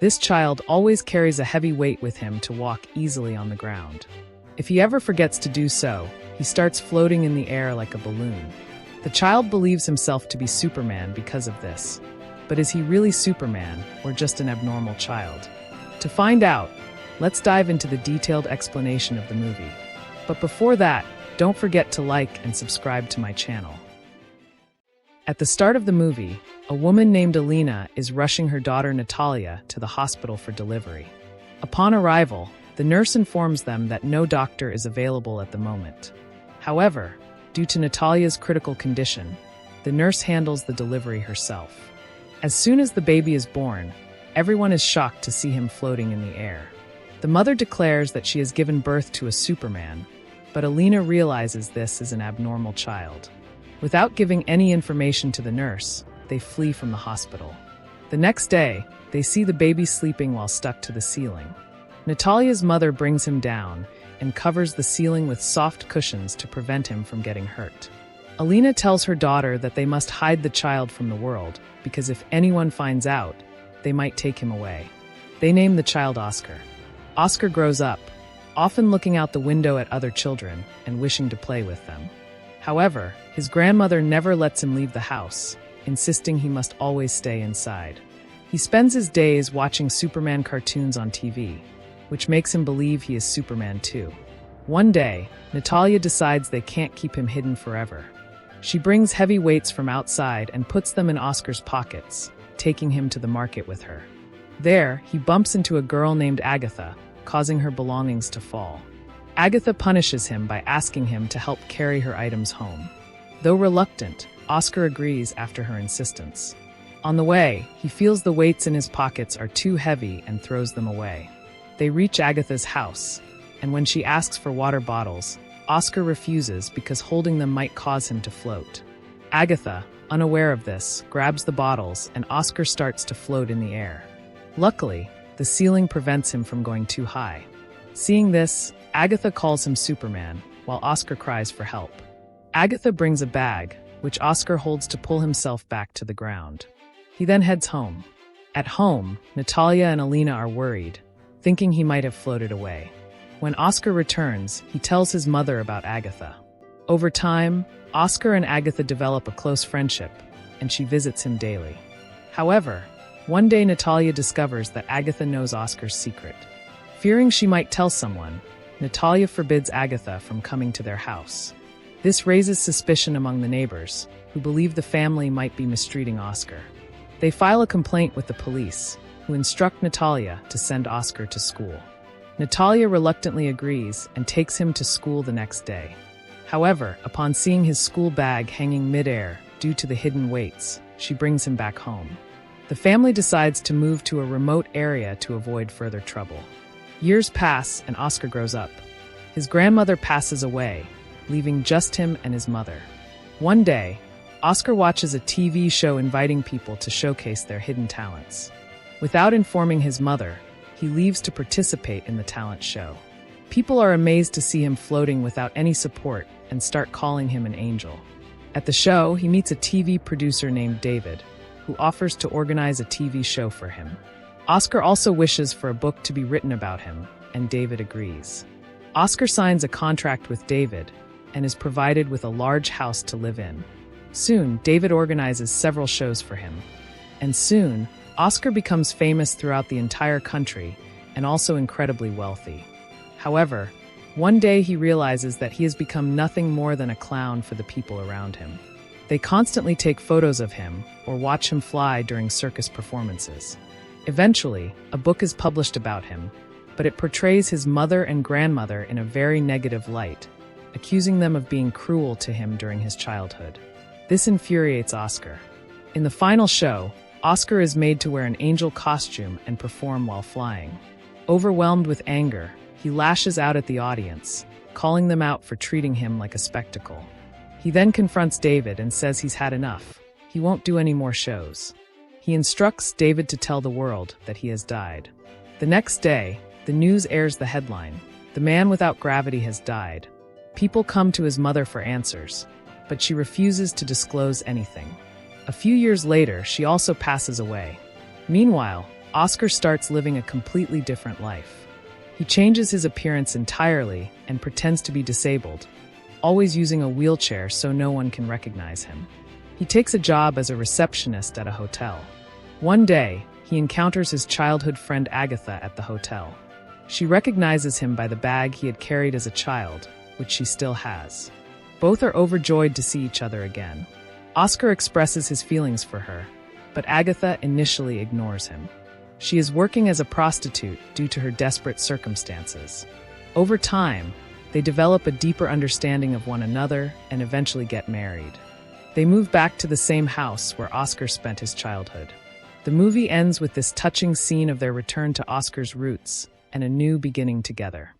This child always carries a heavy weight with him to walk easily on the ground. If he ever forgets to do so, he starts floating in the air like a balloon. The child believes himself to be Superman because of this. But is he really Superman, or just an abnormal child? To find out, let's dive into the detailed explanation of the movie. But before that, don't forget to like and subscribe to my channel. At the start of the movie, a woman named Alina is rushing her daughter Natalia to the hospital for delivery. Upon arrival, the nurse informs them that no doctor is available at the moment. However, due to Natalia's critical condition, the nurse handles the delivery herself. As soon as the baby is born, everyone is shocked to see him floating in the air. The mother declares that she has given birth to a Superman, but Alina realizes this is an abnormal child. Without giving any information to the nurse, they flee from the hospital. The next day, they see the baby sleeping while stuck to the ceiling. Natalia's mother brings him down and covers the ceiling with soft cushions to prevent him from getting hurt. Alina tells her daughter that they must hide the child from the world because if anyone finds out, they might take him away. They name the child Oscar. Oscar grows up, often looking out the window at other children and wishing to play with them. However, his grandmother never lets him leave the house, insisting he must always stay inside. He spends his days watching Superman cartoons on TV, which makes him believe he is Superman too. One day, Natalia decides they can't keep him hidden forever. She brings heavy weights from outside and puts them in Oscar's pockets, taking him to the market with her. There, he bumps into a girl named Agatha, causing her belongings to fall. Agatha punishes him by asking him to help carry her items home. Though reluctant, Oscar agrees after her insistence. On the way, he feels the weights in his pockets are too heavy and throws them away. They reach Agatha's house, and when she asks for water bottles, Oscar refuses because holding them might cause him to float. Agatha, unaware of this, grabs the bottles and Oscar starts to float in the air. Luckily, the ceiling prevents him from going too high. Seeing this, Agatha calls him Superman, while Oscar cries for help. Agatha brings a bag, which Oscar holds to pull himself back to the ground. He then heads home. At home, Natalia and Alina are worried, thinking he might have floated away. When Oscar returns, he tells his mother about Agatha. Over time, Oscar and Agatha develop a close friendship, and she visits him daily. However, one day Natalia discovers that Agatha knows Oscar's secret. Fearing she might tell someone, Natalia forbids Agatha from coming to their house. This raises suspicion among the neighbors, who believe the family might be mistreating Oscar. They file a complaint with the police, who instruct Natalia to send Oscar to school. Natalia reluctantly agrees and takes him to school the next day. However, upon seeing his school bag hanging midair due to the hidden weights, she brings him back home. The family decides to move to a remote area to avoid further trouble. Years pass and Oscar grows up. His grandmother passes away, leaving just him and his mother. One day, Oscar watches a TV show inviting people to showcase their hidden talents. Without informing his mother, he leaves to participate in the talent show. People are amazed to see him floating without any support and start calling him an angel. At the show, he meets a TV producer named David, who offers to organize a TV show for him. Oscar also wishes for a book to be written about him, and David agrees. Oscar signs a contract with David and is provided with a large house to live in. Soon, David organizes several shows for him. And soon, Oscar becomes famous throughout the entire country and also incredibly wealthy. However, one day he realizes that he has become nothing more than a clown for the people around him. They constantly take photos of him or watch him fly during circus performances. Eventually, a book is published about him, but it portrays his mother and grandmother in a very negative light, accusing them of being cruel to him during his childhood. This infuriates Oscar. In the final show, Oscar is made to wear an angel costume and perform while flying. Overwhelmed with anger, he lashes out at the audience, calling them out for treating him like a spectacle. He then confronts David and says he's had enough. He won't do any more shows. He instructs David to tell the world that he has died. The next day, the news airs the headline, "The man without gravity has died." People come to his mother for answers, but she refuses to disclose anything. A few years later, she also passes away. Meanwhile, Oscar starts living a completely different life. He changes his appearance entirely and pretends to be disabled, always using a wheelchair so no one can recognize him. He takes a job as a receptionist at a hotel. One day, he encounters his childhood friend Agatha at the hotel. She recognizes him by the bag he had carried as a child, which she still has. Both are overjoyed to see each other again. Oscar expresses his feelings for her, but Agatha initially ignores him. She is working as a prostitute due to her desperate circumstances. Over time, they develop a deeper understanding of one another and eventually get married. They move back to the same house where Oscar spent his childhood. The movie ends with this touching scene of their return to Oscar's roots and a new beginning together.